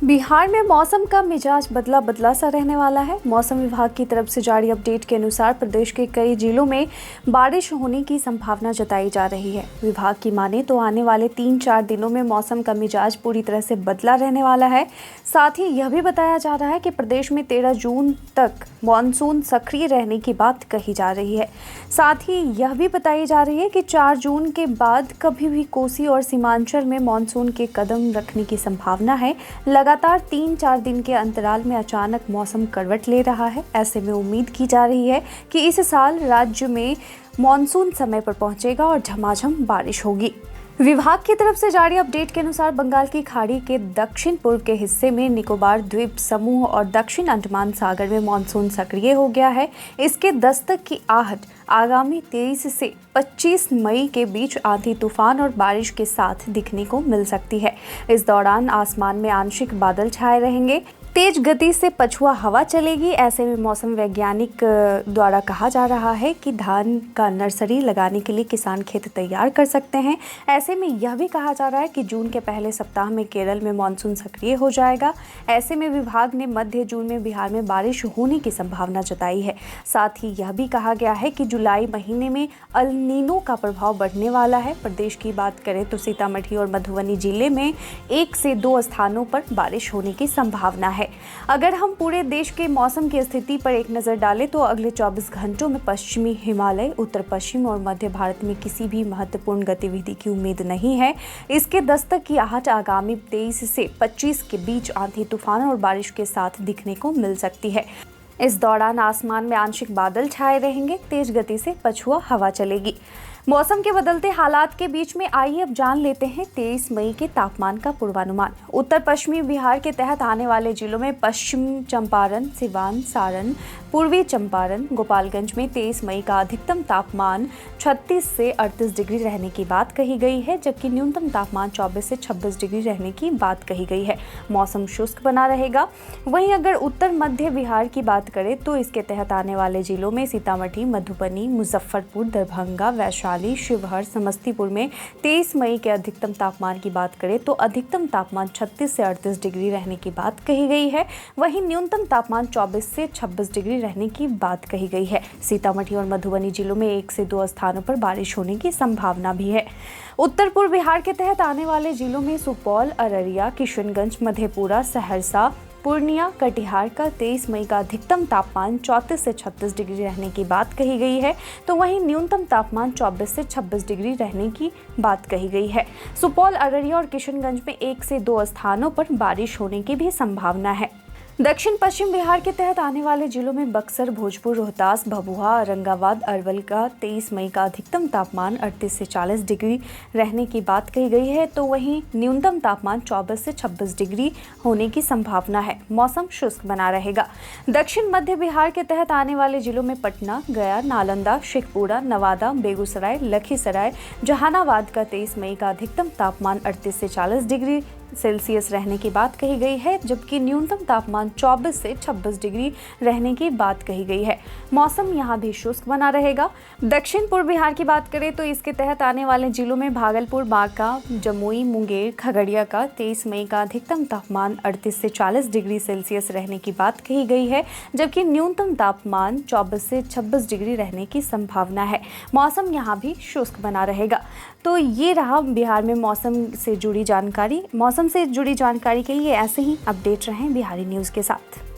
बिहार में मौसम का मिजाज बदला बदला सा रहने वाला है। मौसम विभाग की तरफ से जारी अपडेट के अनुसार प्रदेश के कई जिलों में बारिश होने की संभावना जताई जा रही है। विभाग की माने तो आने वाले 3-4 दिनों में मौसम का मिजाज पूरी तरह से बदला रहने वाला है। साथ ही यह भी बताया जा रहा है कि प्रदेश में 13 जून तक मानसून सक्रिय रहने की बात कही जा रही है। साथ ही यह भी बताई जा रही है कि 4 जून के बाद कभी भी कोसी और सीमांचल में मानसून के कदम रखने की संभावना है। लगातार 3-4 दिन के अंतराल में अचानक मौसम करवट ले रहा है। ऐसे में उम्मीद की जा रही है कि इस साल राज्य में मानसून समय पर पहुंचेगा और झमाझम बारिश होगी। विभाग की तरफ से जारी अपडेट के अनुसार बंगाल की खाड़ी के दक्षिण पूर्व के हिस्से में निकोबार द्वीप समूह और दक्षिण अंडमान सागर में मानसून सक्रिय हो गया है। इसके दस्तक की आहट आगामी 23 से 25 मई के बीच आंधी तूफान और बारिश के साथ दिखने को मिल सकती है। इस दौरान आसमान में आंशिक बादल छाए रहेंगे। तेज गति से पछुआ हवा चलेगी। ऐसे में मौसम वैज्ञानिक द्वारा कहा जा रहा है कि धान का नर्सरी लगाने के लिए किसान खेत तैयार कर सकते हैं। ऐसे में यह भी कहा जा रहा है कि जून के पहले सप्ताह में केरल में मानसून सक्रिय हो जाएगा। ऐसे में विभाग ने मध्य जून में बिहार में बारिश होने की संभावना जताई है। साथ ही यह भी कहा गया है कि जुलाई महीने में अल नीनो का प्रभाव बढ़ने वाला है। प्रदेश की बात करें तो सीतामढ़ी और मधुबनी जिले में 1 से 2 स्थानों पर बारिश होने की संभावना है। अगर हम पूरे देश के मौसम की स्थिति पर एक नज़र डालें तो अगले 24 घंटों में पश्चिमी हिमालय, उत्तर पश्चिम और मध्य भारत में किसी भी महत्वपूर्ण गतिविधि की उम्मीद नहीं है। इसके दस्तक की आहट आगामी 23 से 25 के बीच आंधी तूफान और बारिश के साथ दिखने को मिल सकती है। इस दौरान आसमान में आंशिक बादल छाए रहेंगे। तेज गति से पछुआ हवा चलेगी। मौसम के बदलते हालात के बीच में आइए अब जान लेते हैं 23 मई के तापमान का पूर्वानुमान। उत्तर पश्चिमी बिहार के तहत आने वाले जिलों में पश्चिम चंपारण, सिवान, सारण, पूर्वी चंपारण, गोपालगंज में 23 मई का अधिकतम तापमान 36 से 38 डिग्री रहने की बात कही गई है, जबकि न्यूनतम तापमान 24 से 26 डिग्री रहने की बात कही गई है। मौसम शुष्क बना रहेगा। वहीं अगर उत्तर मध्य बिहार की बात करें तो इसके तहत आने वाले जिलों में सीतामढ़ी, मधुबनी, मुजफ्फरपुर, दरभंगा, वैशाली, शिवहर, समस्तीपुर में 23 मई के अधिकतम तापमान की बात करें तो अधिकतम तापमान 36 से 38 डिग्री रहने की बात कही गई है। वहीं न्यूनतम तापमान 24 से 26 डिग्री रहने की बात कही गई है। सीतामढ़ी और मधुबनी जिलों में 1 से 2 स्थानों पर बारिश होने की संभावना भी है। उत्तर पूर्व बिहार के तहत आने वाले जिलों में सुपौल, अररिया, किशनगंज, मधेपुरा, सहरसा, पूर्णिया, कटिहार का 23 मई का अधिकतम तापमान 34 से 36 डिग्री रहने की बात कही गई है, तो वहीं न्यूनतम तापमान 24 से 26 डिग्री रहने की बात कही गई है। सुपौल, अररिया और किशनगंज में 1 से 2 स्थानों पर बारिश होने की भी संभावना है। दक्षिण पश्चिम बिहार के तहत आने वाले जिलों में बक्सर, भोजपुर, रोहतास, भभुआ, औरंगाबाद, अरवल का 23 मई का अधिकतम तापमान 38 से 40 डिग्री रहने की बात कही गई है, तो वहीं न्यूनतम तापमान 24 से 26 डिग्री होने की संभावना है। मौसम शुष्क बना रहेगा। दक्षिण मध्य बिहार के तहत आने वाले जिलों में पटना, गया, नालंदा, शेखपुरा, नवादा, बेगूसराय, लखीसराय, जहानाबाद का 23 मई का अधिकतम तापमान 38 से 40 डिग्री सेल्सियस रहने की बात कही गई है, जबकि न्यूनतम तापमान 24 से 26 डिग्री रहने की बात कही गई है। मौसम यहाँ भी शुष्क बना रहेगा। दक्षिण पूर्व बिहार की बात करें तो इसके तहत आने वाले जिलों में भागलपुर, बांका, जमुई, मुंगेर, खगड़िया का 23 मई का अधिकतम तापमान 38 से 40 डिग्री सेल्सियस रहने की बात कही गई है, जबकि न्यूनतम तापमान 24 से 26 डिग्री रहने की संभावना है। मौसम यहाँ भी शुष्क बना रहेगा। तो ये रहा बिहार में मौसम से जुड़ी जानकारी। मौसम से जुड़ी जानकारी के लिए ऐसे ही अपडेट रहें बिहारी न्यूज़ के साथ।